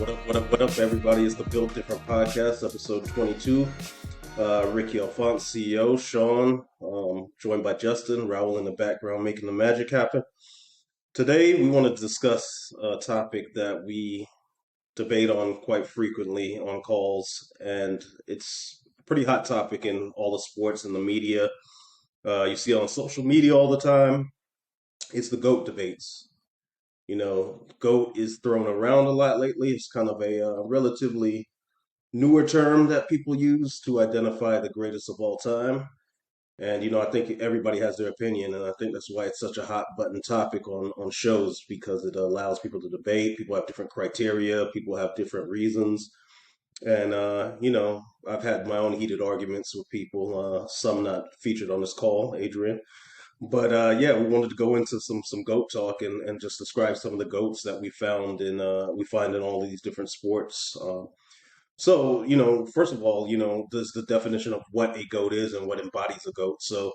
What up, everybody? It's the Build Different Podcast, episode 22. Ricky Alphonse, CEO, Sean, joined by Justin, Raul in the background, making the magic happen. Today, we want to discuss a topic that we debate on quite frequently on calls, and it's a pretty hot topic in all the sports and the media. You see it on social media all the time. It's the GOAT debates. GOAT is thrown around a lot lately. It's kind of a relatively newer term that people use to identify the greatest of all time. And, I think everybody has their opinion. And I think that's why it's such a hot button topic on shows, because it allows people to debate. People have different criteria, people have different reasons. And, I've had my own heated arguments with people, some not featured on this call, Adrian. But yeah, we wanted to go into some goat talk and just describe some of the goats that we find in all of these different sports. So, first of all, there's the definition of what a goat is and what embodies a goat. So,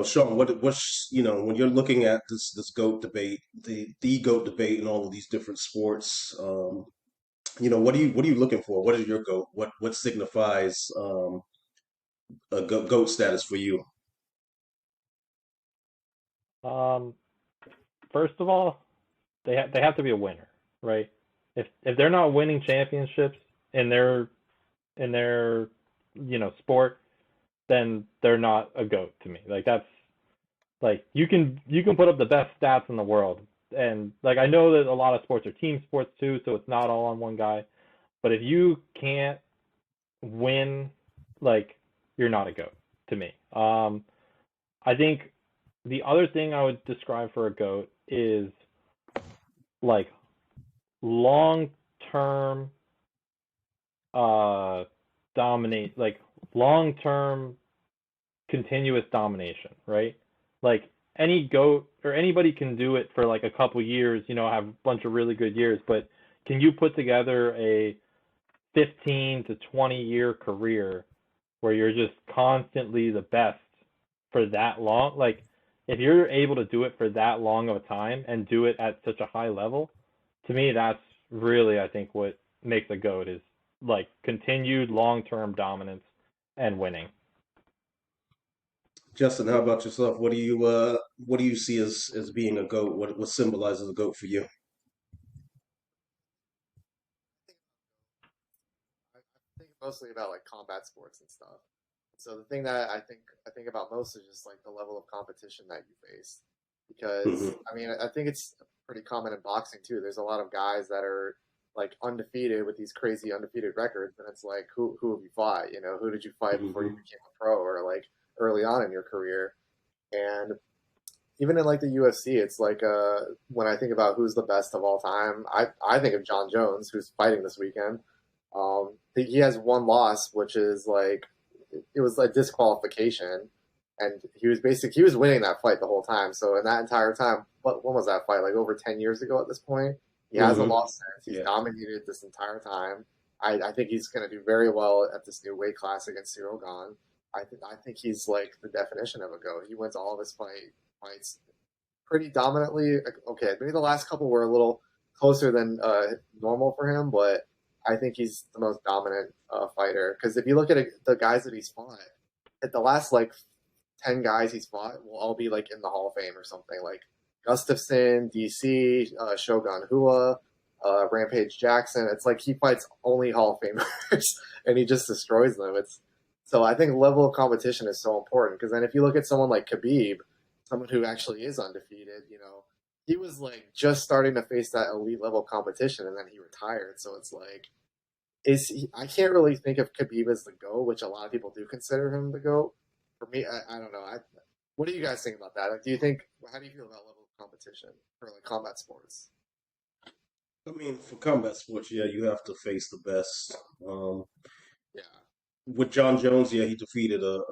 Sean, what's when you're looking at this goat debate, the goat debate in all of these different sports, what are you looking for? What is your goat? What signifies a goat status for you? Um, First of all, they have to be a winner, right? If they're not winning championships in their sport, then they're not a goat to me. Like that's like you can put up the best stats in the world, and like I know that a lot of sports are team sports too, so it's not all on one guy. But if you can't win, like you're not a goat to me. I think the other thing I would describe for a goat is like long term uh dominate like long term continuous domination, right? Like any goat or anybody can do it for like a couple years, have a bunch of really good years, but can you put together a 15 to 20-year career where you're just constantly the best for that long? Like if you're able to do it for that long of a time and do it at such a high level, to me that's really I think what makes a goat is like continued long-term dominance and winning. Justin, how about yourself? What do you see as being a goat? What symbolizes a goat for you? I think mostly about like combat sports and stuff. So the thing that I think about most is just like the level of competition that you face. Because Hmm. I mean, I think it's pretty common in boxing too. There's a lot of guys that are like undefeated with these crazy undefeated records, and it's like who have you fought? Who did you fight before you Hmm. became a pro or like early on in your career? And even in like the UFC, it's like when I think about who's the best of all time, I think of John Jones, who's fighting this weekend. He has one loss, which is like it was like disqualification, and he was winning that fight the whole time. So in that entire time, when was that fight? Like over 10 years ago at this point. He hasn't Hmm. lost since. He's Yeah. dominated this entire time. I think he's going to do very well at this new weight class against Cyril Gane. I think he's like the definition of a go. He wins all of his fights pretty dominantly. Okay, maybe the last couple were a little closer than normal for him, but I think he's the most dominant fighter. Because if you look at the guys that he's fought, at the last like 10 guys he's fought will all be like in the Hall of Fame or something. Like Gustafson, DC, Shogun Hua, Rampage Jackson. It's like he fights only Hall of Famers and he just destroys them. It's so I think level of competition is so important because then if you look at someone like Khabib, someone who actually is undefeated, he was like just starting to face that elite level competition and then he retired. So it's like I can't really think of Khabib as the GOAT, which a lot of people do consider him the GOAT. For me, I don't know. What do you guys think about that? Like, how do you feel about level of competition for like combat sports? I mean, for combat sports, yeah, you have to face the best. Um, Yeah. with John Jones, yeah, he defeated a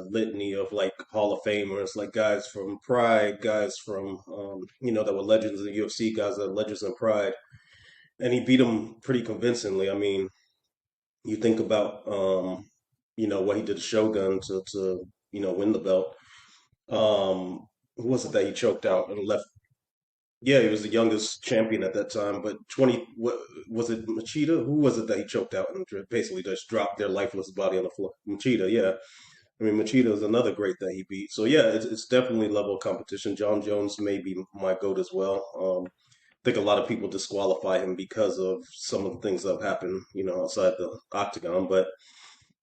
litany of like Hall of Famers, like guys from Pride, guys from that were legends in the UFC, guys that are legends in Pride, and he beat them pretty convincingly. I mean, you think about what he did to Shogun to win the belt. Who was it that he choked out and left? Yeah, he was the youngest champion at that time. But 20, what was it? Machida? Who was it that he choked out and basically just dropped their lifeless body on the floor? Machida, yeah. I mean, Machida is another great that he beat. So yeah, it's definitely level of competition. John Jones may be my goat as well. I think a lot of people disqualify him because of some of the things that have happened, outside the octagon. But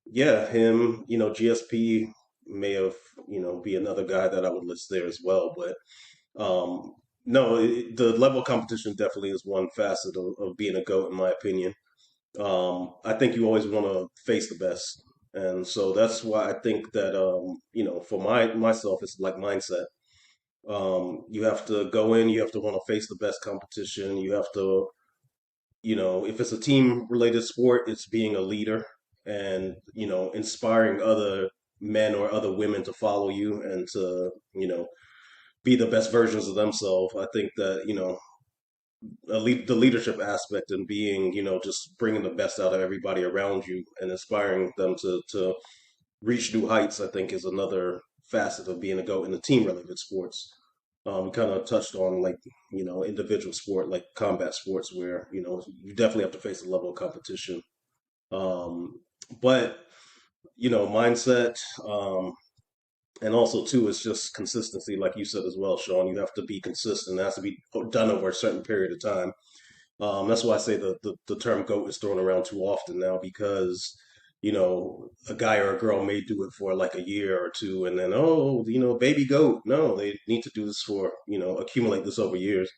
yeah, him, GSP may have, be another guy that I would list there as well. But no, the level of competition definitely is one facet of being a GOAT, in my opinion. I think you always want to face the best. And so that's why I think that, for myself, it's like mindset. You have to go in, you have to want to face the best competition. You have to, if it's a team related sport, it's being a leader and, inspiring other men or other women to follow you and to, be the best versions of themselves. I think that, the leadership aspect and being, just bringing the best out of everybody around you and inspiring them to reach new heights, I think is another facet of being a GOAT in the team related sports. We kind of touched on like, individual sport, like combat sports where, you definitely have to face a level of competition. Um, but, mindset, and also too, it's just consistency, like you said as well, Sean. You have to be consistent. It has to be done over a certain period of time. That's why I say the term GOAT is thrown around too often now because, a guy or a girl may do it for like a year or two and then, oh, baby GOAT. No, they need to do this for, accumulate this over years,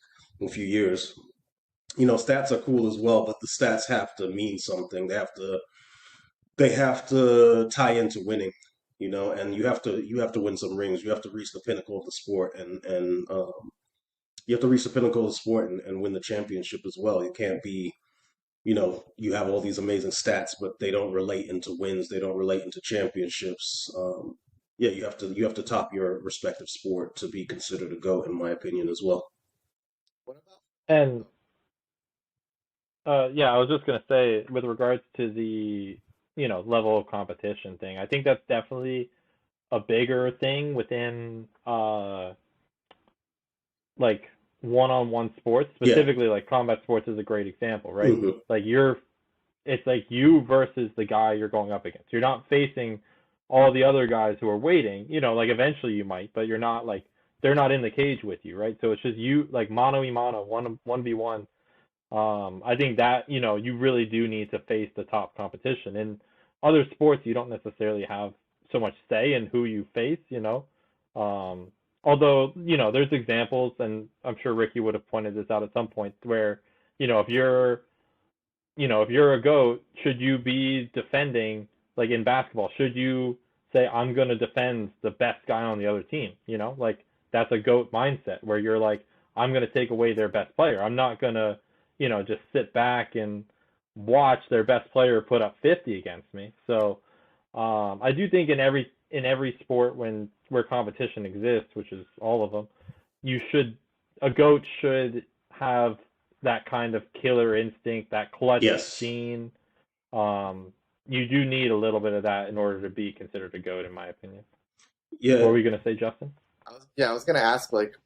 a few years. Stats are cool as well, but the stats have to mean something. They have to tie into winning, and you have to win some rings. You have to reach the pinnacle of the sport and you have to reach the pinnacle of the sport and win the championship as well. It can't be, you have all these amazing stats, but they don't relate into wins. They don't relate into championships. Yeah, you have to top your respective sport to be considered a GOAT, in my opinion, as well. What about? And Oh, yeah, I was just gonna say with regards to the level of competition thing, I think that's definitely a bigger thing within like one-on-one sports, Yeah. specifically like combat sports is a great example, right? Hmm. Like it's like you versus the guy you're going up against. You're not facing all the other guys who are waiting. Like eventually you might, but you're not like they're not in the cage with you, right? So it's just you like mano a mano, one v one. I think that you really do need to face the top competition. In other sports, you don't necessarily have so much say in who you face. Um, Although there's examples, and I'm sure Ricky would have pointed this out at some point, where if you're a goat, should you be defending like in basketball? Should you say I'm going to defend the best guy on the other team? Like that's a goat mindset where you're like I'm going to take away their best player. I'm not going to just sit back and watch their best player put up 50 against me. So I do think in every sport where competition exists, which is all of them, you should a goat should have that kind of killer instinct, that clutch Yes. gene. Um, you do need a little bit of that in order to be considered a goat, in my opinion. What Yeah. were you gonna say, Justin? I was gonna ask like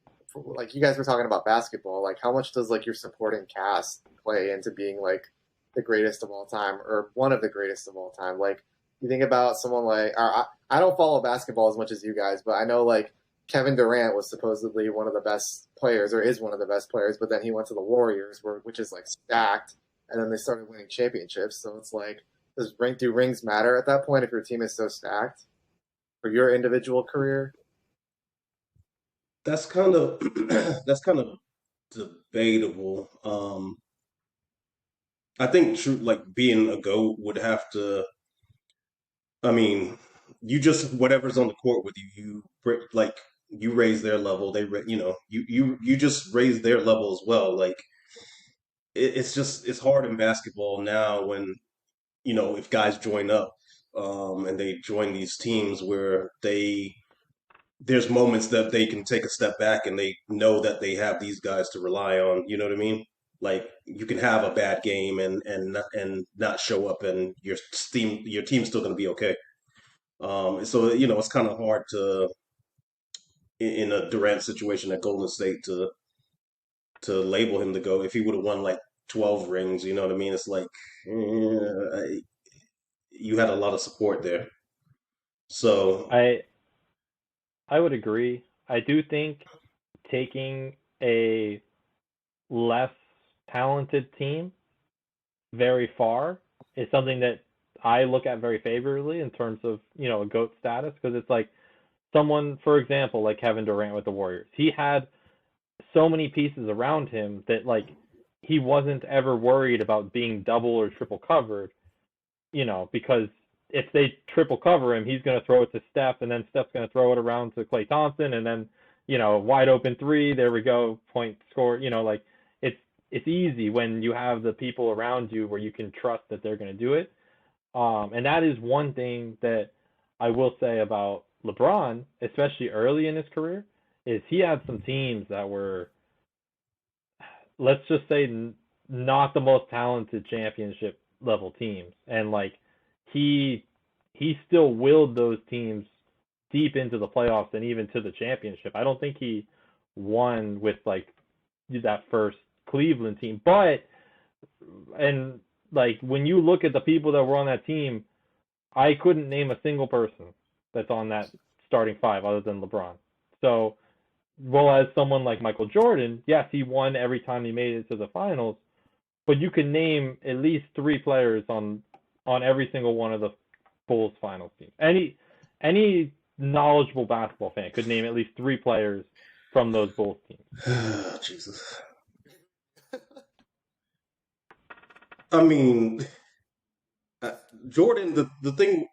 you guys were talking about basketball. Like, how much does like your supporting cast play into being like the greatest of all time or one of the greatest of all time? Like, you think about someone like, or I don't follow basketball as much as you guys, but I know like Kevin Durant was supposedly one of the best players or is one of the best players, but then he went to the Warriors, which is like stacked, and then they started winning championships. So it's like, do rings matter at that point if your team is so stacked for your individual career? That's kind of that's kind of debatable. I think true, like being a GOAT would have to. I mean, you just whatever's on the court with you, like you raise their level. You just raise their level as well. Like it's hard in basketball now when if guys join up, and they join these teams where there's moments that they can take a step back and they know that they have these guys to rely on. You know what I mean? Like you can have a bad game and not show up, and your team's still going to be okay. So it's kind of hard to in a Durant situation at Golden State to label him the GOAT. If he would have won like 12 rings, you know what I mean? It's like you had a lot of support there. So I I would agree. I do think taking a less talented team very far is something that I look at very favorably in terms of, a GOAT status, because it's like someone, for example, like Kevin Durant with the Warriors. He had so many pieces around him that like he wasn't ever worried about being double or triple covered, because if they triple cover him, he's going to throw it to Steph, and then Steph's going to throw it around to Klay Thompson, and then, wide open three, there we go, point score, like it's easy when you have the people around you where you can trust that they're going to do it. And that is one thing that I will say about LeBron, especially early in his career, is he had some teams that were, let's just say, not the most talented championship level teams, and like he he still willed those teams deep into the playoffs and even to the championship. I don't think he won with like that first Cleveland team, but and like when you look at the people that were on that team, I couldn't name a single person that's on that starting five other than LeBron. So, well, as someone like Michael Jordan, yes, he won every time he made it to the finals, but you can name at least three players on every single one of the Bulls finals teams. Any knowledgeable basketball fan could name at least three players from those Bulls teams. Jesus. I mean, Jordan, the thing,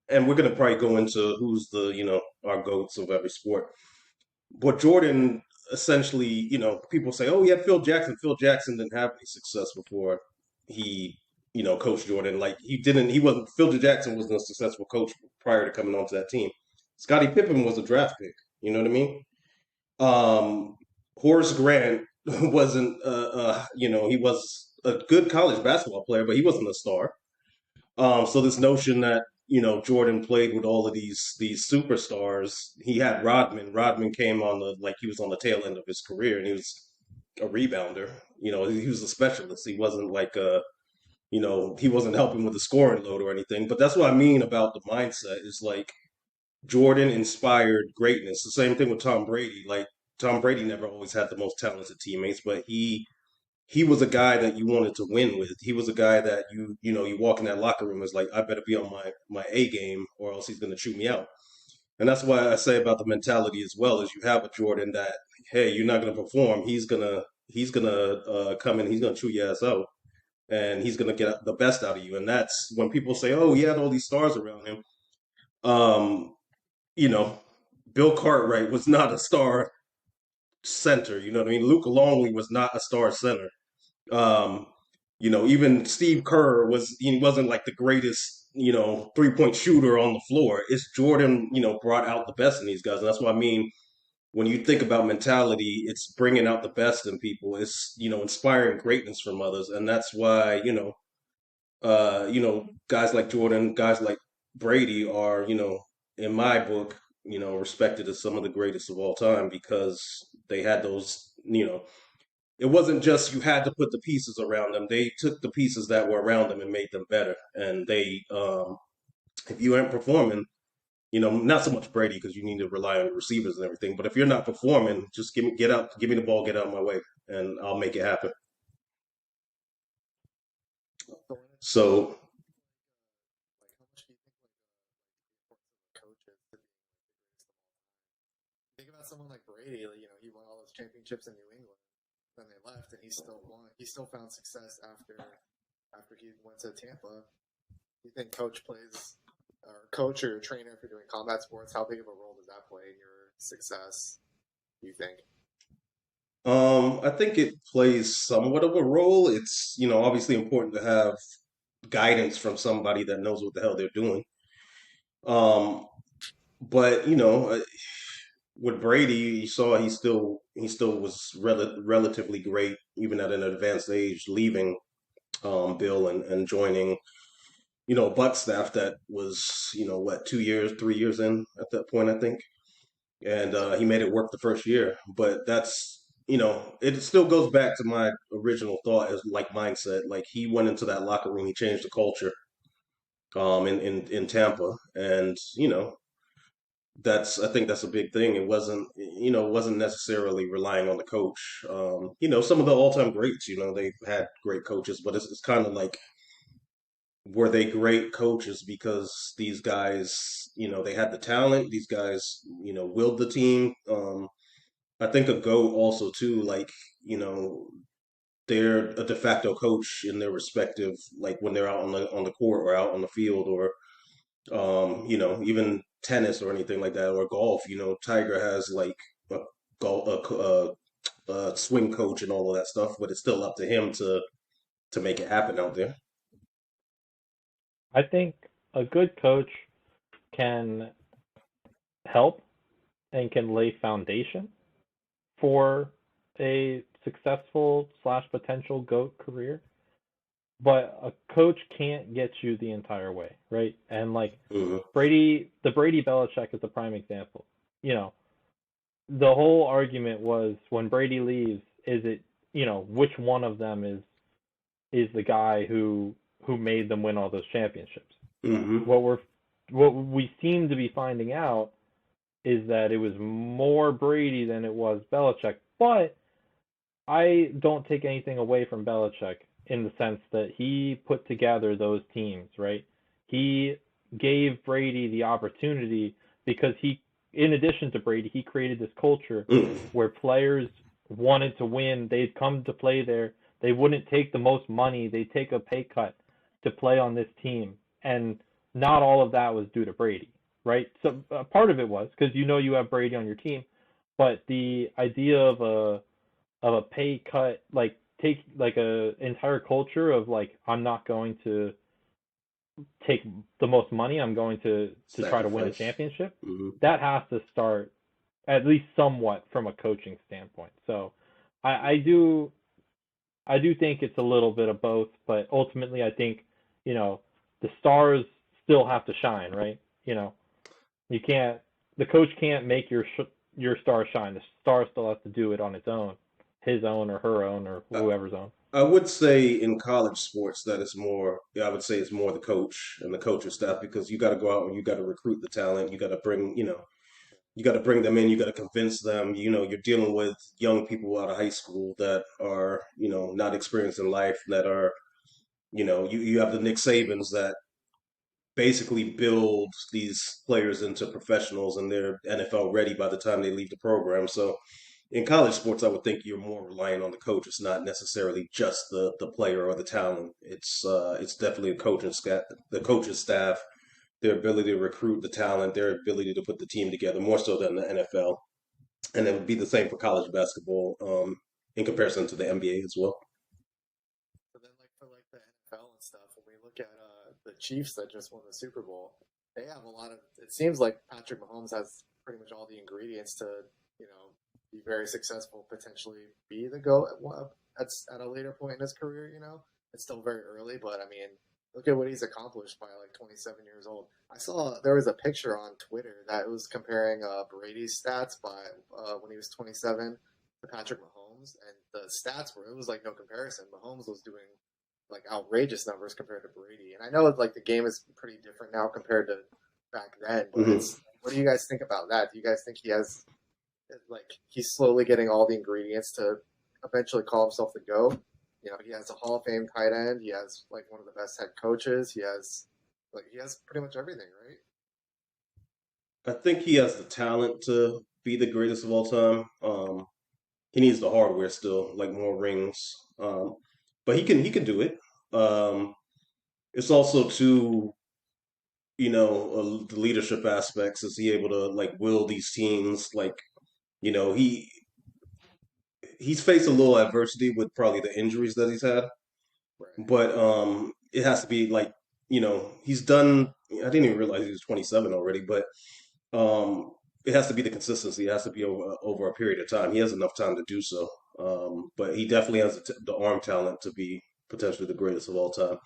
and we're gonna probably go into who's the our goats of every sport. But Jordan essentially, people say, oh, he had Phil Jackson. Phil Jackson didn't have any success before he, coached Jordan. Like he wasn't. Phil Jackson wasn't a successful coach prior to coming onto that team. Scottie Pippen was a draft pick. You know what I mean? Horace Grant wasn't. He was a good college basketball player, but he wasn't a star. So this notion that Jordan played with all of these superstars. He had Rodman. Rodman came on he was on the tail end of his career, and he was a rebounder. He was a specialist. He wasn't like he wasn't helping with the scoring load or anything. But that's what I mean about the mindset. Is like Jordan inspired greatness. The same thing with Tom Brady. Like Tom Brady never always had the most talented teammates, but he was a guy that you wanted to win with. He was a guy that you walk in that locker room is like, I better be on my A game or else he's going to chew me out. And that's why I say about the mentality as well is you have a Jordan that, hey, you're not going to perform. He's gonna come in. He's going to chew your ass out, and he's going to get the best out of you. And that's when people say, oh, he had all these stars around him. Um, you know, Bill Cartwright was not a star center. You know what I mean? Luke Longley was not a star center. Um, even Steve Kerr he wasn't like the greatest, 3-point shooter on the floor. It's Jordan, brought out the best in these guys. And that's what I mean. When you think about mentality, it's bringing out the best in people. It's, inspiring greatness from others. And that's why, guys like Jordan, guys like Brady are, in my book, respected as some of the greatest of all time because they had those, it wasn't just you had to put the pieces around them. They took the pieces that were around them and made them better. And if you aren't performing, not so much Brady because you need to rely on the receivers and everything. But if you're not performing, just give me the ball, get out of my way, and I'll make it happen. So, Like, how much do you think the importance of coaches think about someone like Brady? He won all those championships in New England. Then they left, and he still won. He still found success after he went to Tampa. Do you think coach or trainer for doing combat sports? How big of a role does that play in your success? Do you think? I think it plays somewhat of a role. It's obviously important to have guidance from somebody that knows what the hell they're doing. But with Brady, you saw he still was relatively great even at an advanced age, leaving Bill and joining Buck staff that was what 2 years, 3 years in at that point I think, and he made it work the first year. But that's it still goes back to my original thought as like mindset. Like he went into that locker room, he changed the culture, in Tampa, and I think that's a big thing. It wasn't necessarily relying on the coach. Some of the all time greats, they've had great coaches, but it's kind of like, were they great coaches because these guys, they had the talent, these guys, willed the team. I think a GOAT also too, like, they're a de facto coach in their respective, like when they're out on the court or out on the field, or even tennis or anything like that, or golf. Tiger has like a golf, a swing coach and all of that stuff, but it's still up to him to make it happen out there. I think a good coach can help and can lay foundation for a successful slash potential GOAT career, but a coach can't get you the entire way, right? And like Hmm. the Brady Belichick is a prime example. You know, the whole argument was when Brady leaves, is it, which one of them is the guy who made them win all those championships? Hmm. What we're what we seem to be finding out is that it was more Brady than it was Belichick. But I don't take anything away from Belichick in the sense that he put together those teams, right? He gave Brady the opportunity because in addition to Brady, he created this culture Hmm. where players wanted to win. They'd come to play there. They wouldn't take the most money. They'd take a pay cut to play on this team. And not all of that was due to Brady, right? So part of it was because you have Brady on your team, but the idea of a pay cut, like take like a entire culture of like I'm not going to take the most money, I'm going to try to win a Sacrifice. championship. Hmm. That has to start at least somewhat from a coaching standpoint. So I do think it's a little bit of both, but ultimately I think you know the stars still have to shine, right? You can't the coach can't make your star shine. The star still has to do it on its own, his own or her own or I, whoever's own. I would say in college sports that it's more, yeah, I would say it's more the coach and the coaching staff, because you got to go out and you got to recruit the talent. You got to bring them in. You got to convince them. You're dealing with young people out of high school that are, not experienced in life, that are, you have the Nick Sabans that basically build these players into professionals, and they're NFL ready by the time they leave the program. So in college sports, I would think you're more reliant on the coach. It's not necessarily just the player or the talent. It's definitely the coach's staff, their ability to recruit the talent, their ability to put the team together, more so than the NFL. And it would be the same for college basketball, in comparison to the NBA as well. But then, like for like the NFL and stuff, when we look at the Chiefs that just won the Super Bowl, they have a lot of. It seems like Patrick Mahomes has pretty much all the ingredients to, be very successful, potentially be the GOAT at a later point in his career. It's still very early, but I mean, look at what he's accomplished by like 27 years old. I saw there was a picture on Twitter that was comparing Brady's stats by when he was 27 to Patrick Mahomes, and the stats were it was like no comparison. Mahomes was doing like outrageous numbers compared to Brady, and I know like the game is pretty different now compared to back then. But Hmm. it's what do you guys think about that? Do you guys think he's slowly getting all the ingredients to eventually call himself the GOAT? He has a Hall of Fame tight end. He has like one of the best head coaches. He has pretty much everything, right? I think he has the talent to be the greatest of all time. He needs the hardware still, like more rings. But he can do it. It's also to the leadership aspects. Is he able to like will these teams? Like you know he he's faced a little adversity with probably the injuries that he's had, Right. but it has to be like he's done. I didn't even realize he was 27 already, but um, it has to be the consistency. It has to be over a period of time. He has enough time to do so. But he definitely has the arm talent to be potentially the greatest of all time.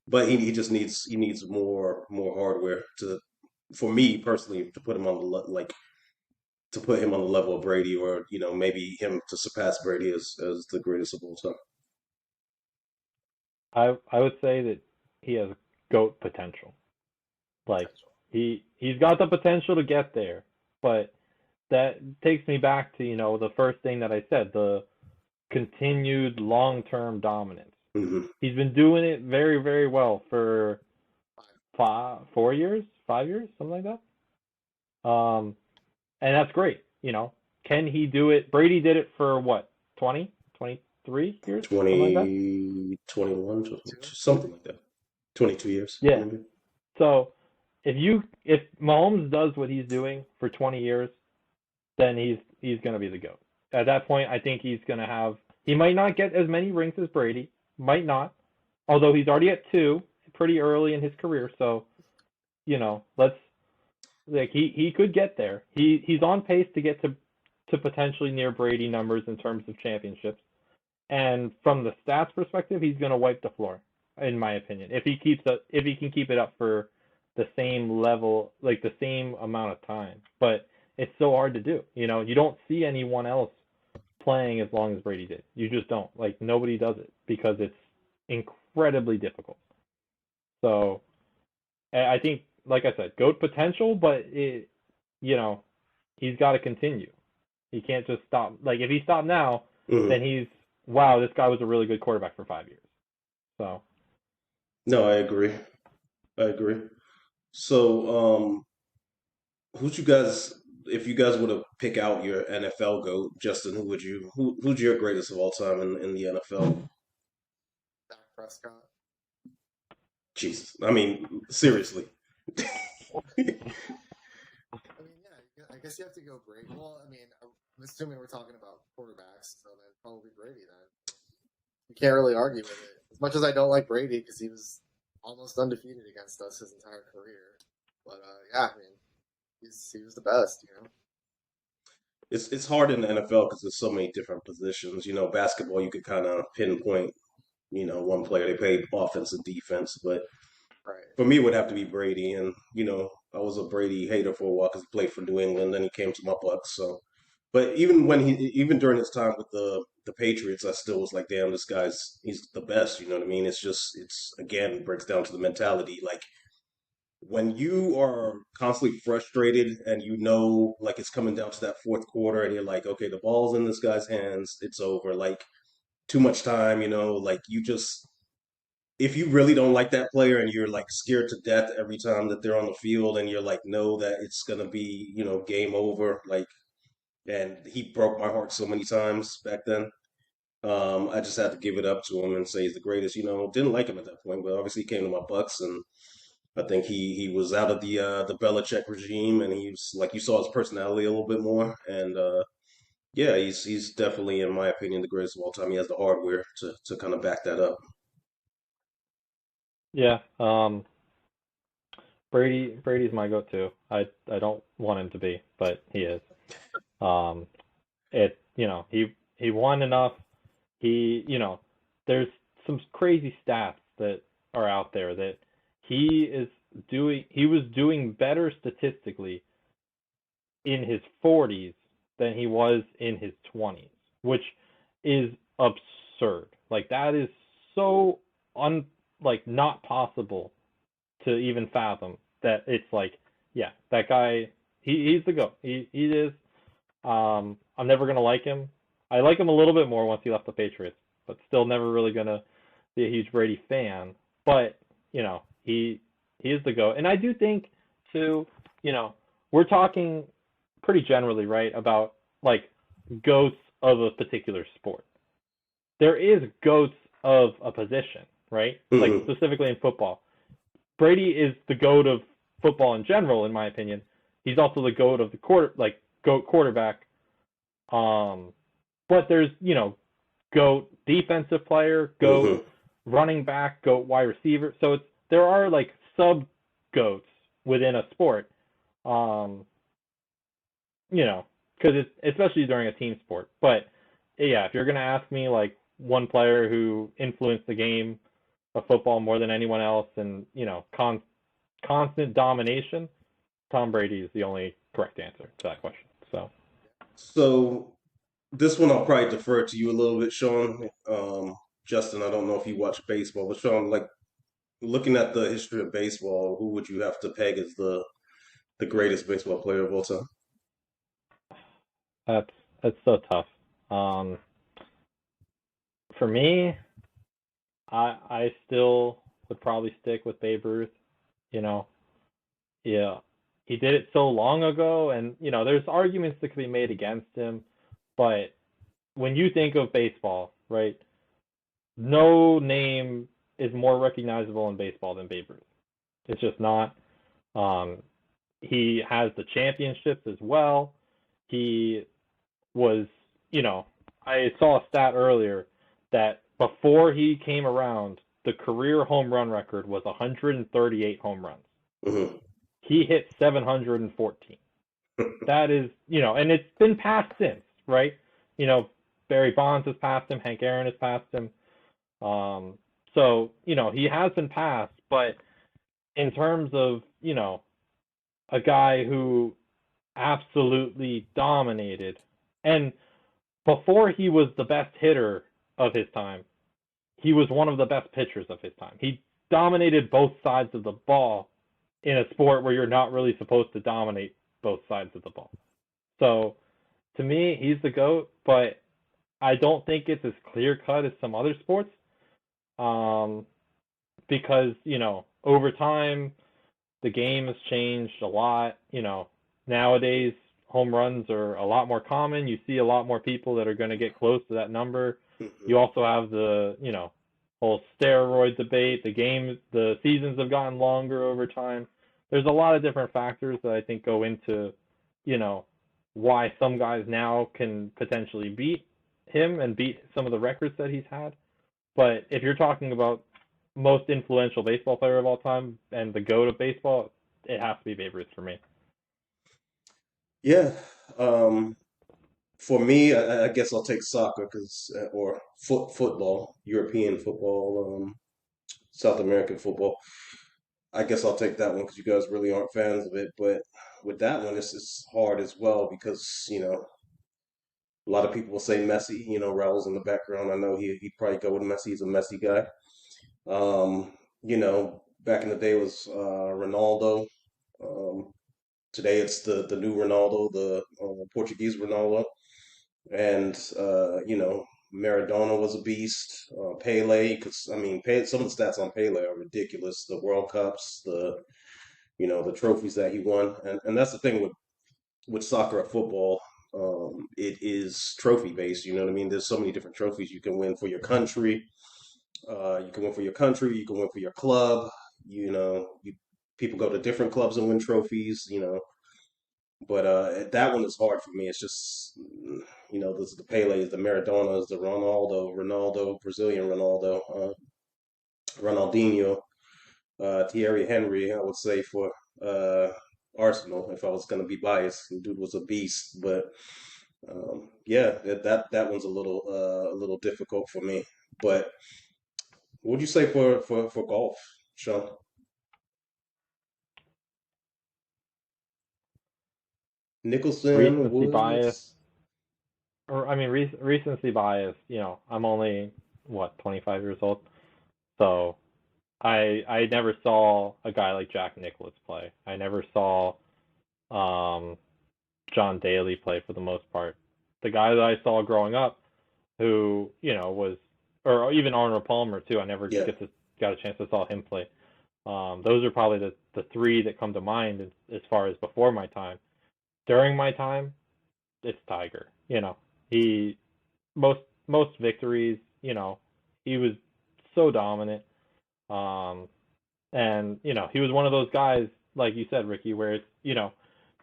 But he just needs more hardware to, for me personally, to put him on the like to put him on the level of Brady, or maybe him to surpass Brady as the greatest of all time? I would say that he has GOAT potential. Like Potential. he's got the potential to get there, but that takes me back to, the first thing that I said, the continued long-term dominance. Hmm. He's been doing it very, very well for Fine. 4 years, 5 years, something like that. And that's great. Can he do it? Brady did it for what, 20, 23 years, something like that. 20, 21, Two. something like that. 22 years, Yeah. maybe. So if Mahomes does what he's doing for 20 years, then he's going to be the GOAT. At that point, I think he's going to have. He might not get as many rings as Brady, might not, although he's already at 2, pretty early in his career. So, let's he could get there. He's on pace to get to potentially near Brady numbers in terms of championships. And from the stats perspective, he's going to wipe the floor, in my opinion. If he can keep it up for the same level, like the same amount of time. But it's so hard to do. You don't see anyone else playing as long as Brady did. You just don't. Like, nobody does it because it's incredibly difficult. So I think, like I said, GOAT potential, but he's got to continue. He can't just stop. Like, if he stopped now, Hmm. then wow, this guy was a really good quarterback for 5 years. So No, I agree. I agree. So, who'd you guys, if you guys were to pick out your NFL GOAT, Justin, who's your greatest of all time in the NFL? Dak Prescott. Jesus. I mean, seriously. I mean, yeah, I guess you have to go Brady. Well, I mean, I'm assuming we're talking about quarterbacks, so then probably Brady then. You can't really argue with it. As much as I don't like Brady because he was almost undefeated against us his entire career, but yeah, I mean, he was the best. It's hard in the NFL because there's so many different positions. Basketball, you could kind of pinpoint, one player. They played offense and defense, but Right. for me, it would have to be Brady. And I was a Brady hater for a while because he played for New England, then he came to my Bucks. So, but even during his time with the Patriots, I still was like, damn, he's the best. You know what I mean? It's again breaks down to the mentality. Like, when you are constantly frustrated and like it's coming down to that fourth quarter and you're like, okay, the ball's in this guy's hands, it's over. Like, too much time, like you just, if you really don't like that player and you're like scared to death every time that they're on the field and you're like, know that it's going to be, game over. Like, and he broke my heart so many times back then. I just had to give it up to him and say he's the greatest. Didn't like him at that point, but obviously he came to my Bucks, and I think he was out of the Belichick regime, and he's like, you saw his personality a little bit more, and yeah, he's definitely, in my opinion, the greatest of all time. He has the hardware to kind of back that up. yeah, Brady's my GOAT too. I don't want him to be, but he is. Um, he won enough. There's some crazy stats that are out there that he was doing better statistically in his 40s than he was in his 20s, which is absurd. Like, that is so not possible to even fathom, that it's like, yeah, that guy, he's the GOAT. He is. I'm never gonna like him. I like him a little bit more once he left the Patriots, but still never really gonna be a huge Brady fan. But he is the GOAT, and I do think too. We're talking pretty generally, right, about like GOATs of a particular sport. There is GOATs of a position, right? Like, Hmm. specifically in football. Brady is the GOAT of football in general, in my opinion. He's also the GOAT of the GOAT quarterback. But there's, GOAT defensive player, GOAT Hmm. running back, GOAT wide receiver. So there are like sub GOATs within a sport. Um, because it's especially during a team sport. But yeah, if you're gonna ask me like one player who influenced the game of football more than anyone else, and constant domination, Tom Brady is the only correct answer to that question. So So this one I'll probably defer to you a little bit, Sean. Justin, I don't know if you watch baseball, but Sean, like looking at the history of baseball, who would you have to peg as the greatest baseball player of all time? That's that's so tough. Um, for me, I still would probably stick with Babe Ruth. You know, yeah, he did it so long ago, and there's arguments that could be made against him, but when you think of baseball, right, no name is more recognizable in baseball than Babe Ruth. It's just not. Um, he has the championships as well. He was, you know, I saw a stat earlier that before he came around, the career home run record was 138 home runs. Hmm. He hit 714. That is, and it's been passed since, right? You know, Barry Bonds has passed him, Hank Aaron has passed him. So, he has been passed, but in terms of, a guy who absolutely dominated, and before he was the best hitter of his time, he was one of the best pitchers of his time. He dominated both sides of the ball in a sport where you're not really supposed to dominate both sides of the ball. So to me, he's the GOAT, but I don't think it's as clear cut as some other sports. Um, because, over time, the game has changed a lot. Nowadays, home runs are a lot more common. You see a lot more people that are going to get close to that number. You also have the, whole steroid debate. The seasons have gotten longer over time. There's a lot of different factors that I think go into, you know, why some guys now can potentially beat him and beat some of the records that he's had. But if you're talking about most influential baseball player of all time and the GOAT of baseball, it has to be Babe Ruth for me. Yeah. Um, for me, I guess I'll take soccer because or football, European football, South American football. I guess I'll take that one because you guys really aren't fans of it. But with that one, it's hard as well because a lot of people will say Messi. Raul's in the background. I know he'd probably go with Messi. He's a Messi guy. Back in the day was Ronaldo. Um, Today it's the new Ronaldo, the Portuguese Ronaldo, and Maradona was a beast. Pele, because I mean, some of the stats on Pele are ridiculous. The World Cups, the trophies that he won, and that's the thing with soccer or football. It is trophy based. You know what I mean? There's so many different trophies you can win for your country. You can win for your country. You can win for your club. People go to different clubs and win trophies. But that one is hard for me. It's just the Pele's, the Maradonas, the Ronaldo, Brazilian Ronaldo, Ronaldinho, Thierry Henry. I would say for uh, Arsenal, if I was going to be biased, the dude was a beast. But yeah, that one's a little difficult for me. But what would you say for golf, Sean? Nicholson, Recency bias, Woods. or I mean, recency bias. I'm only what 25 years old, so I never saw a guy like Jack Nicklaus play. I never saw um, John Daly play for the most part. The guy that I saw growing up, who was, or even Arnold Palmer too. I never Yeah. got a chance to saw him play. Those are probably the three that come to mind as far as before my time. During my time, it's Tiger. He most victories. He was so dominant. Um, and he was one of those guys, like you said, Ricky, where it's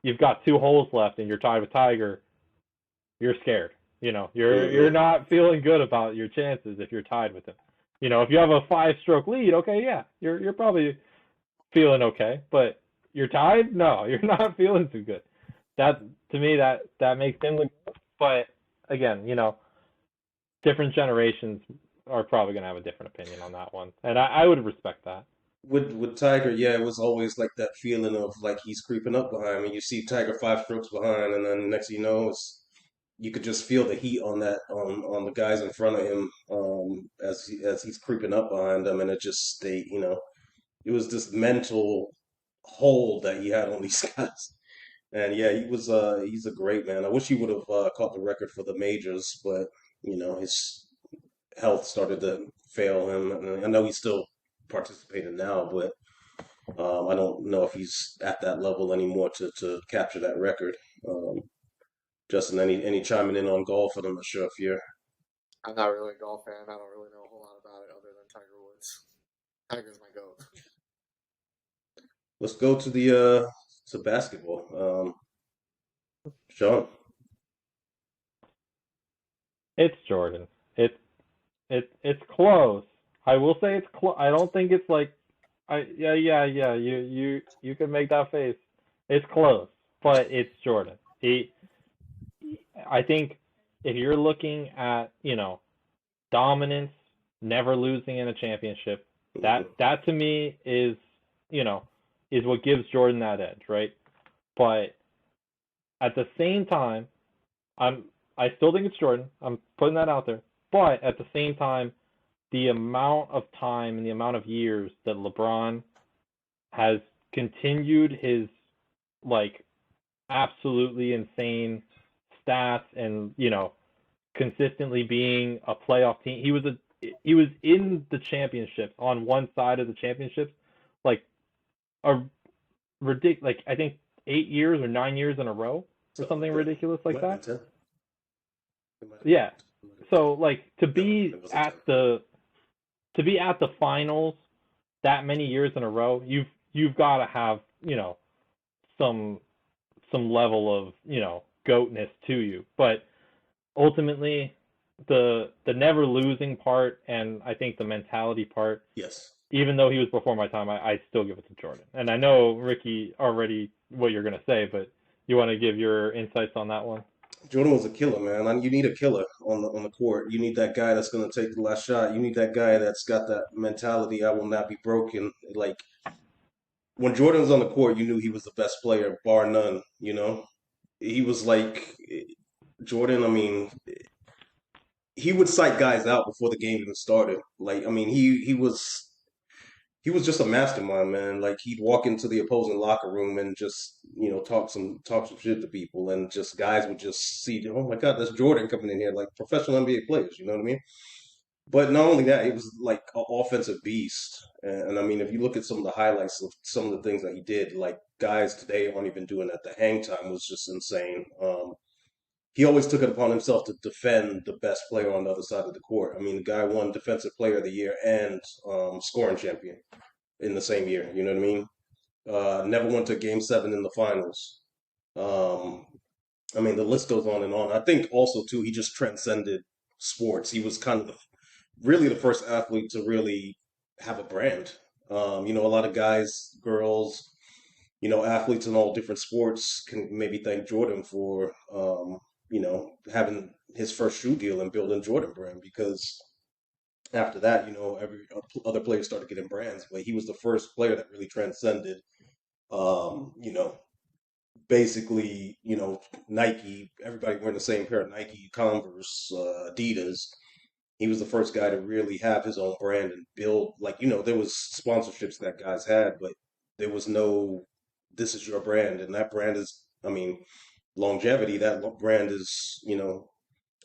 you've got two holes left and you're tied with Tiger. You're scared. You're Hmm. not feeling good about your chances if you're tied with him. If you have a 5-stroke lead, okay, yeah, you're probably feeling okay, but you're tied. No, you're not feeling too good. That to me that makes him look good. But again, different generations are probably gonna have a different opinion on that one, and I would respect that. With Tiger, yeah, it was always like that feeling of like he's creeping up behind me. You see Tiger 5 strokes behind, and then next thing you know, it's you could just feel the heat on on the guys in front of him as he's creeping up behind them, and it just stayed. It was this mental hold that he had on these guys. And yeah, he's a great man. I wish he would have caught the record for the majors, but his health started to fail him. And I know he's still participating now, but I don't know if he's at that level anymore to capture that record. Um, Justin, any chiming in on golf? I'm not sure if you're. I'm not really a golf fan. I don't really know a whole lot about it other than Tiger Woods. Tiger's my goat. Let's go to the to basketball. Sean. It's Jordan. It's close. I will say it's close. I don't think it's like, yeah. You can make that face. It's close, but it's Jordan. I think if you're looking at dominance, never losing in a championship, that to me is is what gives Jordan that edge, right? But at the same time, I still think it's Jordan. I'm putting that out there. But at the same time, the amount of time and the amount of years that LeBron has continued his like absolutely insane stats and consistently being a playoff team. He was in the championships on one side of the championships like a ridiculous, like I think 8 years or 9 years in a row or something ridiculous like that. Yeah. So like to be at the finals that many years in a row, you've got to have some level of goatness to you. But ultimately, the never losing part, and I think the mentality part. Yes. Even though he was before my time, I still give it to Jordan. And I know Ricky already what you're gonna say, but you want to give your insights on that one? Jordan was a killer, man. You need a killer on the court. You need that guy that's going to take the last shot. You need that guy that's got that mentality. I will not be broken. Like when Jordan was on the court, you knew he was the best player, bar none. He was like Jordan. I mean, he would psych guys out before the game even started. Like, I mean, he was just a mastermind, man. Like he'd walk into the opposing locker room and just talk some shit to people, and just guys would just see, oh my God, that's Jordan coming in here, like professional NBA players. You know what I mean? But not only that, it was like an offensive beast. And I mean, if you look at some of the highlights of some of the things that he did, like guys today aren't even doing that. The hang time was just insane. He always took it upon himself to defend the best player on the other side of the court. I mean, the guy won Defensive Player of the Year and scoring champion in the same year. You know what I mean? Never went to Game 7 in the finals. Um, I mean, the list goes on and on. I think also too, he just transcended sports. He was kind of really the first athlete to really have a brand. A lot of guys, girls, athletes in all different sports can maybe thank Jordan for, having his first shoe deal and building Jordan brand, because after that, every other player started getting brands, but he was the first player that really transcended, um, you know, basically, Nike, everybody wearing the same pair of Nike, Converse, Adidas. He was the first guy to really have his own brand and build, like, there was sponsorships that guys had, but there was no, this is your brand. And that brand is, I mean, longevity. That brand is,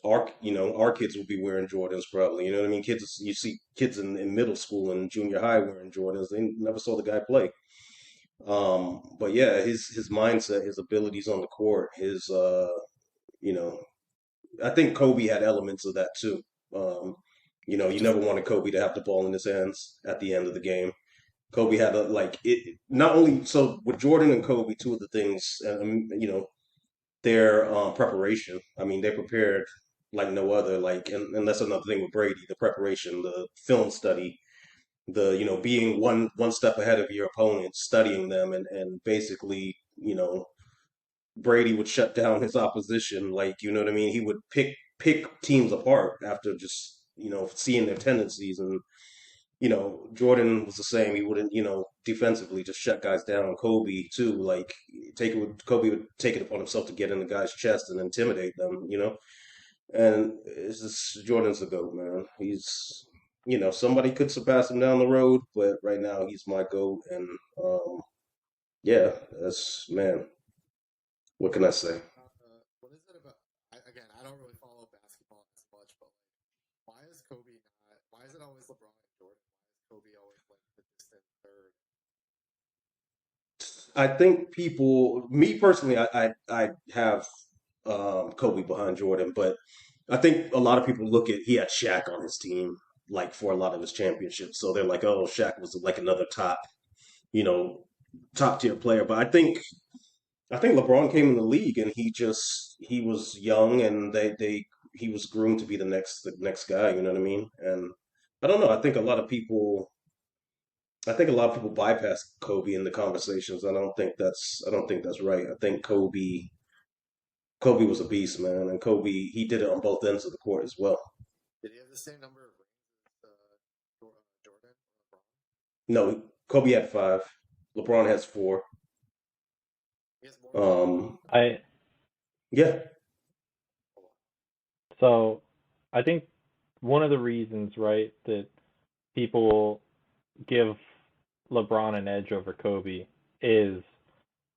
our kids will be wearing Jordans probably. You know what I mean? Kids, you see kids in middle school and junior high wearing Jordans. They never saw the guy play. But yeah, his mindset, his abilities on the court, his you know, I think Kobe had elements of that too. You never wanted Kobe to have the ball in his hands at the end of the game. Kobe had a like it not only so with Jordan and Kobe, two of the things, their preparation. I mean, they prepared like no other. Like, and that's another thing with Brady, the preparation, the film study, the being one step ahead of your opponent, studying them, and basically, Brady would shut down his opposition. Like, you know what I mean? He would pick teams apart after just seeing their tendencies, and Jordan was the same. He wouldn't, defensively just shut guys down. Kobe too, like Kobe would take it upon himself to get in the guy's chest and intimidate them. And it's just Jordan's the GOAT, man. Somebody could surpass him down the road, but right now he's my GOAT. And yeah, that's man. What can I say? What is it about? Again, I don't really follow basketball as much, but why is Kobe not? Why is it always LeBron and Jordan? Why is Kobe always like the distant third? I think me personally, I have Kobe behind Jordan, but I think a lot of people he had Shaq on his team, like for a lot of his championships. So they're like, oh, Shaq was like another you know, top tier player. But I think LeBron came in the league and he was young and he was groomed to be the next guy. You know what I mean? And I don't know. I think a lot of people bypass Kobe in the conversations. I don't think that's right. I think Kobe was a beast, man, and Kobe he did it on both ends of the court as well. Did he have the same number of rings as Jordan or LeBron? No, Kobe had 5. LeBron has 4. He has more than LeBron. I Yeah, so I think one of the reasons, right, that people give LeBron an edge over Kobe is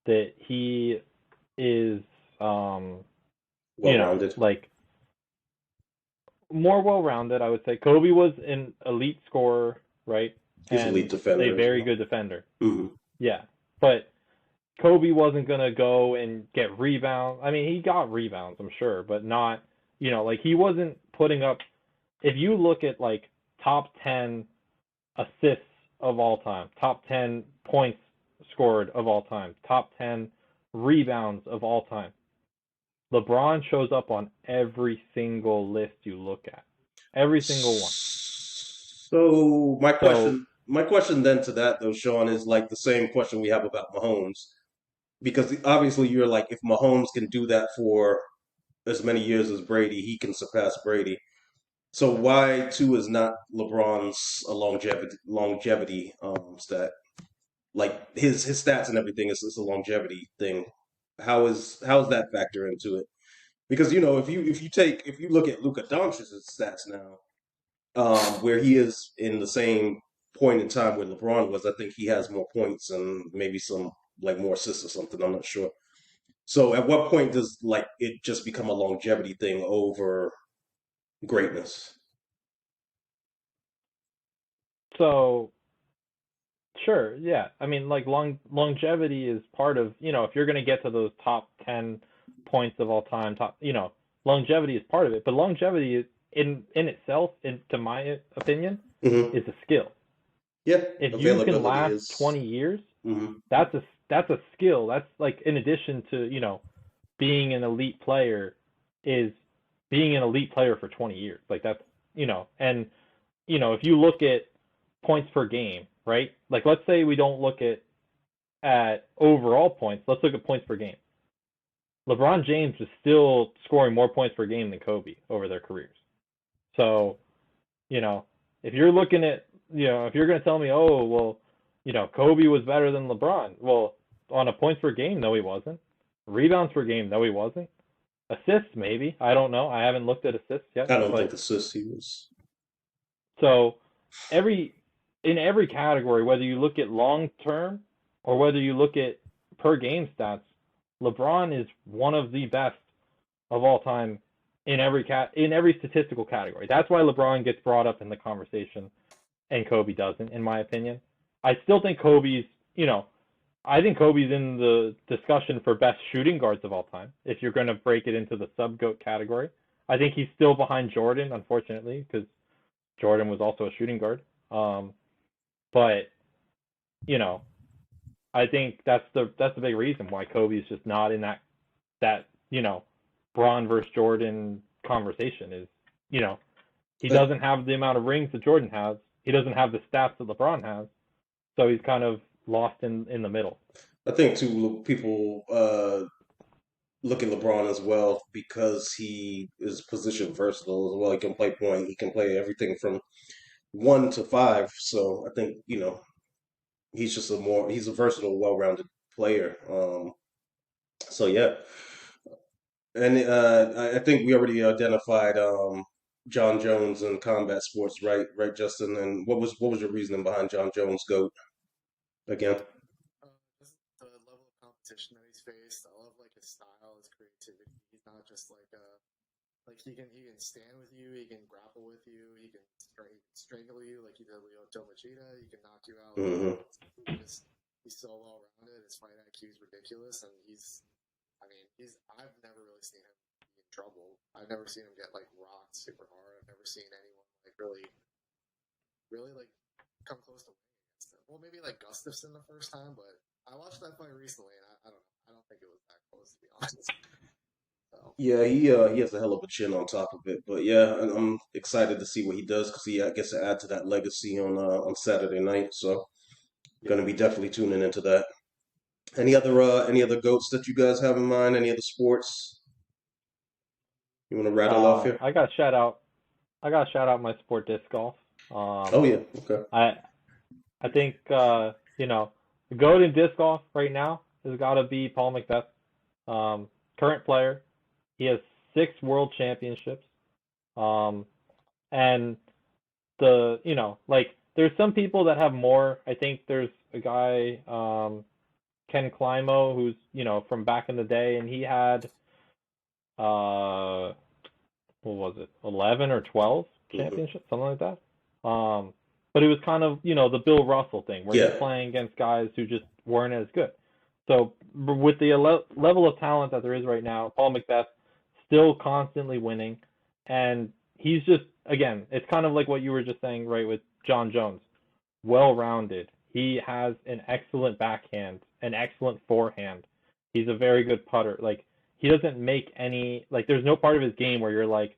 that he is well-rounded. like more well-rounded, I would say. Kobe was an elite scorer, right? He's And elite defender a as very well. good defender. Hmm. Yeah. But Kobe wasn't going to go and get rebounds. I mean, he got rebounds, I'm sure, but not, like he wasn't putting up. If you look at like top 10 assists of all time, top 10 points scored of all time, top 10 rebounds of all time, LeBron shows up on every single list you look at. Every single one. So my So, question then to that though, Sean, is like the same question we have about Mahomes, because obviously you're like, if Mahomes can do that for as many years as Brady, he can surpass Brady. So why too is not LeBron's a longevity stat? Like his stats and everything is a longevity thing. How's that factor into it? Because if you look at Luka Doncic's stats now, where he is in the same point in time where LeBron was, I think he has more points and maybe some like more assists or something. I'm not sure. So at what point does like it just become a longevity thing over greatness? so sure, yeah. I mean, like longevity is part of, if you're going to get to those top 10 points of all time, longevity is part of it. But longevity is, in itself, to my opinion, Hmm. is a skill. Yeah, If you can availability last is. 20 years, Hmm. that's a skill. That's like in addition to, being an elite player is being an elite player for 20 years. Like that's, and if you look at points per game, right? Like let's say we don't look at overall points. Let's look at points per game. LeBron James is still scoring more points per game than Kobe over their careers. So, you know, if you're looking at, if you're going to tell me, oh, well, Kobe was better than LeBron. Well, on a points per game, no, he wasn't. Rebounds per game, no, he wasn't. Assists, maybe. I don't know. I haven't looked at assists yet. I don't think But assists he was. so every in every category, whether you look at long term or whether you look at per game stats, LeBron is one of the best of all time in every statistical category. That's why LeBron gets brought up in the conversation and Kobe doesn't, in my opinion. I still think I think Kobe's in the discussion for best shooting guards of all time. If you're going to break it into the sub GOAT category, I think he's still behind Jordan, unfortunately, because Jordan was also a shooting guard. But you know, I think that's the big reason why Kobe is just not in that Bron versus Jordan conversation. Is he I, doesn't have the amount of rings that Jordan has. He doesn't have the stats that LeBron has. So he's kind of lost in the middle. I think too people look at LeBron as well because he is position versatile as well. He can play point. He can play everything from 1 to 5. So I think he's a versatile, well-rounded player. So yeah, and I think we already identified John Jones in combat sports, right? Right, Justin. And what was your reasoning behind John Jones GOAT again? Just the level of competition that he's faced. I love like his style, his creativity. He's not just like he can stand with you, he can grapple with you, he can strangle you like he did Lyoto Machida. He can knock you out. Hmm. He's so well rounded. His fight IQ is ridiculous, and I've never really seen him be in trouble. I've never seen him get like rocked super hard. I've never seen anyone like really like come close to winning against him. Well, maybe like Gustafson the first time, but I watched that fight recently, and I don't know. I don't think it was that close to be honest. So Yeah, he has a hell of a chin on top of it. But yeah, and I'm excited to see what he does because he gets to add to that legacy on Saturday night. So yeah, gonna be definitely tuning into that. Any other goats that you guys have in mind? Any other sports you want to rattle off here? I got to shout out. I got to shout out my sport, disc golf. Oh yeah, okay. I I think the goat in disc golf right now has got to be Paul Macbeth. Current player. He has 6 world championships. Um, and there's some people that have more. I think there's a guy, Ken Climo, who's from back in the day, and he had uh what was it, 11 or 12 Hmm. championships, something like that. But it was kind of the Bill Russell thing where he's Yeah. playing against guys who just weren't as good. So with the level of talent that there is right now, Paul Macbeth still constantly winning, and he's just, again, it's kind of like what you were just saying, right, with John Jones, well-rounded. He has an excellent backhand, an excellent forehand. He's a very good putter. Like, he doesn't make any, like, there's no part of his game where you're like,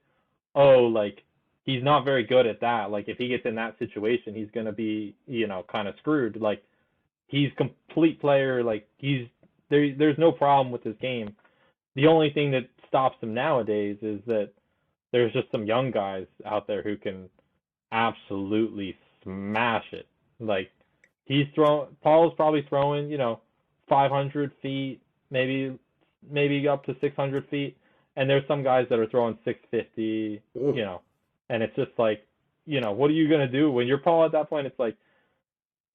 oh, like, he's not very good at that. Like, if he gets in that situation, he's going to be, kind of screwed. Like, he's complete player. Like, there's no problem with his game. The only thing that stops him nowadays is that there's just some young guys out there who can absolutely smash it. Like, Paul's probably throwing, 500 feet, maybe up to 600 feet, and there's some guys that are throwing 650, Mm. and it's just like, what are you gonna do when you're Paul at that point? It's like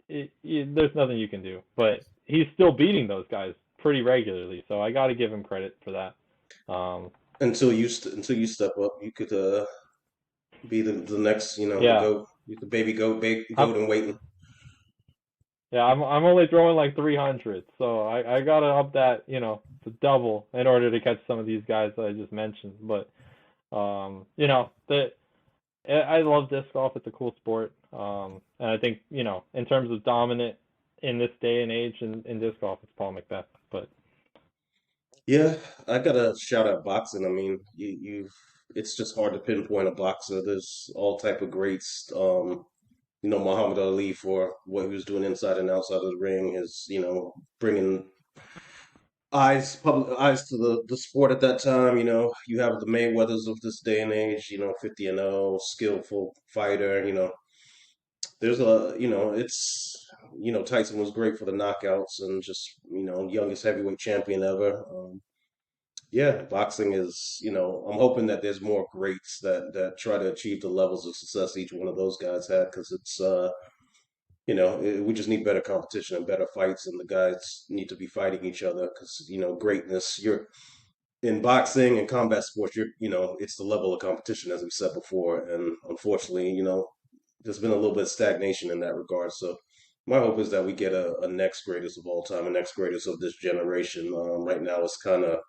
there's nothing you can do, but he's still beating those guys pretty regularly, so I got to give him credit for that. Um, Until you step up, you could be the next, the yeah, goat, the baby I'm goat in waiting. Yeah, I'm only throwing like 300, so I gotta up that, to double in order to catch some of these guys that I just mentioned. But I love disc golf. It's a cool sport. And I think, in terms of dominant in this day and age in disc golf, it's Paul Macbeth. But Yeah, I gotta shout out boxing. I mean, it's just hard to pinpoint a boxer. There's all type of greats. Muhammad Ali for what he was doing inside and outside of the ring is, bringing public eyes to the sport at that time. You have the Mayweathers of this day and age. 50-0, skillful fighter. There's Tyson was great for the knockouts and just, youngest heavyweight champion ever. Yeah, boxing is, I'm hoping that there's more greats that try to achieve the levels of success each one of those guys had because we just need better competition and better fights, and the guys need to be fighting each other because, greatness, you're in boxing and combat sports, it's the level of competition, as we said before. And unfortunately, there's been a little bit of stagnation in that regard. So my hope is that we get a next greatest of all time, a next greatest of this generation. Right now, it's kind of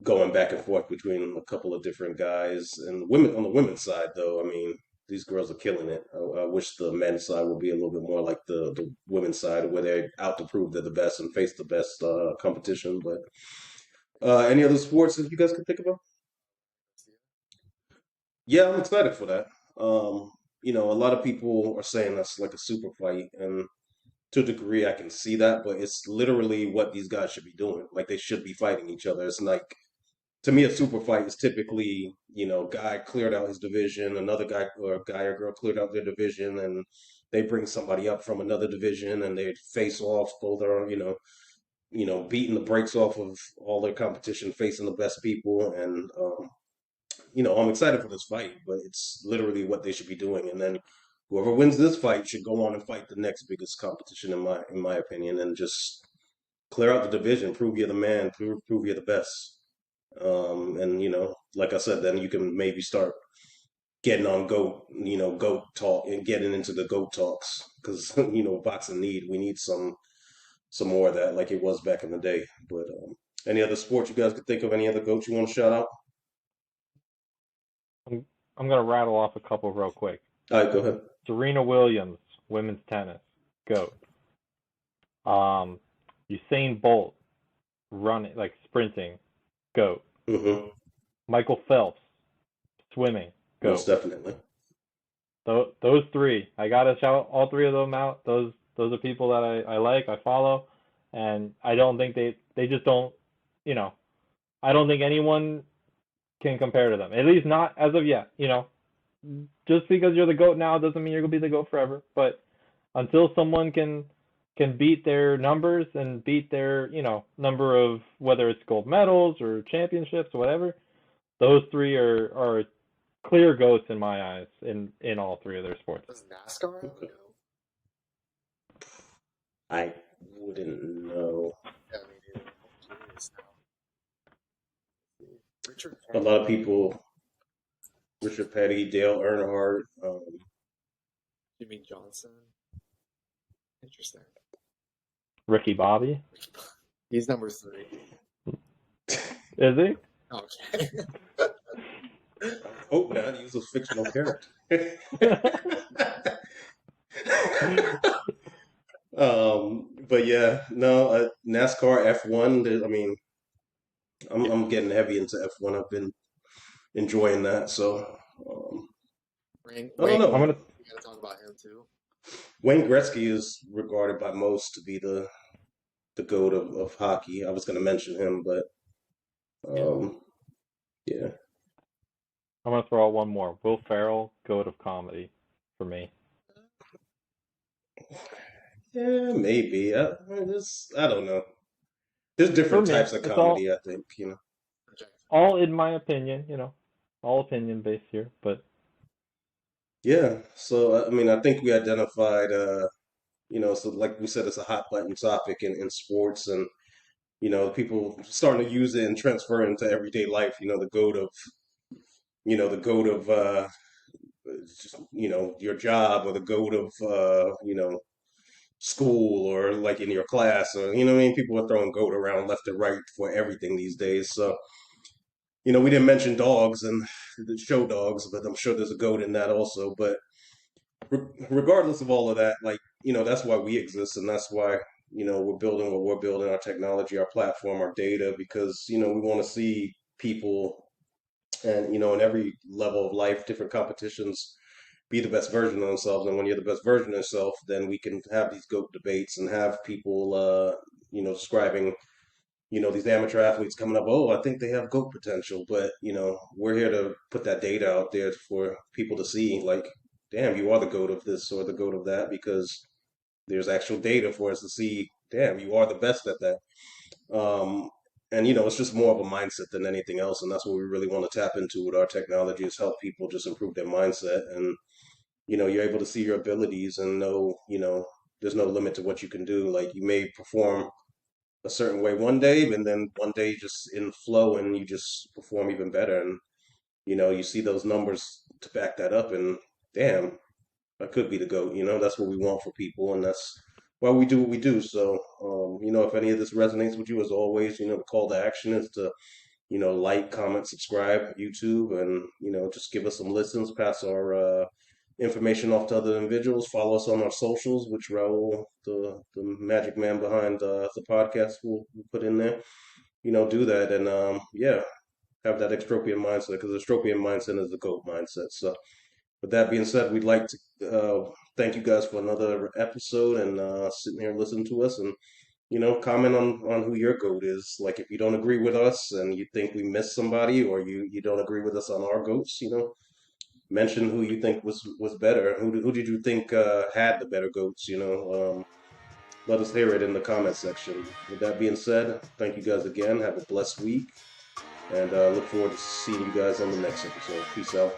going back and forth between a couple of different guys and women on the women's side. Though, I mean, these girls are killing it. I wish the men's side would be a little bit more like the women's side, where they're out to prove they're the best and face the best competition. But any other sports that you guys can think about? Yeah, I'm excited for that. A lot of people are saying that's like a super fight, and to a degree, I can see that, but it's literally what these guys should be doing. Like they should be fighting each other. It's like to me, a super fight is typically, guy cleared out his division, another guy or guy or girl cleared out their division, and they bring somebody up from another division, and they face off. Both are, beating the brakes off of all their competition, facing the best people, and I'm excited for this fight, but it's literally what they should be doing. And then whoever wins this fight should go on and fight the next biggest competition, in my opinion, and just clear out the division, prove you're the man, prove you're the best. And like I said, then you can maybe start getting on goat talk and getting into the goat talks because boxing we need some more of that like it was back in the day. But any other sports you guys could think of? Any other goats you want to shout out? I'm gonna rattle off a couple real quick. All right, go ahead. Serena Williams, women's tennis, GOAT. Usain Bolt, running like sprinting, GOAT. Mm-hmm. Michael Phelps, swimming, GOAT. Most definitely. Those three, I gotta shout all three of them out. Those are people that I like, I follow, and I don't think they just don't, I don't think anyone can compare to them. At least not as of yet. Just because you're the GOAT now doesn't mean you're gonna be the GOAT forever. But until someone can beat their numbers and beat their number of, whether it's gold medals or championships or whatever, those three are clear GOATs in my eyes in all three of their sports. Does NASCAR have a GOAT? I wouldn't know. Yeah, me neither. I'm curious now. Richard A lot of people, Richard Petty, Dale Earnhardt. Jimmy Johnson. Interesting. Ricky Bobby. He's number 3. Is he? Okay. I hope not. He was a fictional character. But yeah, no, NASCAR F1. I mean, I'm getting heavy into F1. I've been enjoying that. So Wayne, I don't know. I'm gonna. we gotta talk about him too. Wayne Gretzky is regarded by most to be the GOAT of hockey. I was going to mention him, but yeah. I'm gonna throw out one more. Will Ferrell, GOAT of comedy, for me. Yeah, maybe. I don't know. There's different For me, types of it's comedy, I think, all in my opinion, all opinion based here, but Yeah. So, I mean, I think we identified, so like we said, it's a hot button topic in sports, and, people starting to use it and transfer it into everyday life, the GOAT of, just, your job, or the GOAT of, school, or like in your class, or, what I mean? People are throwing GOAT around left and right for everything these days. So, we didn't mention dogs and the show dogs, but I'm sure there's a GOAT in that also. But regardless of all of that, like, that's why we exist, and that's why, we're building what we're building, our technology, our platform, our data, because, we want to see people and, in every level of life, different competitions, be the best version of themselves. And when you're the best version of yourself, then we can have these GOAT debates and have people, describing, these amateur athletes coming up, oh, I think they have GOAT potential. But, we're here to put that data out there for people to see, like, damn, you are the GOAT of this or the GOAT of that, because there's actual data for us to see, damn, you are the best at that. And, it's just more of a mindset than anything else. And that's what we really want to tap into with our technology, is help people just improve their mindset. And, you're able to see your abilities and know, there's no limit to what you can do. Like, you may perform a certain way one day, and then one day just in flow, and you just perform even better. And, you see those numbers to back that up, and damn, I could be the GOAT. That's what we want for people, and that's why we do what we do. So, if any of this resonates with you, as always, the call to action is to, like, comment, subscribe, YouTube, and, just give us some listens, pass our information off to other individuals. Follow us on our socials, which Raul, the magic man behind the podcast, will put in there. Do that, and yeah, have that extropian mindset, because the extropian mindset is the GOAT mindset. So, with that being said, we'd like to thank you guys for another episode and sitting here listening to us. And comment on who your GOAT is. Like if you don't agree with us and you think we missed somebody, or you don't agree with us on our GOATs, mention who you think was better. Who did you think had the better GOATs? Let us hear it in the comment section. With that being said, thank you guys again. Have a blessed week, and look forward to seeing you guys on the next episode. Peace out.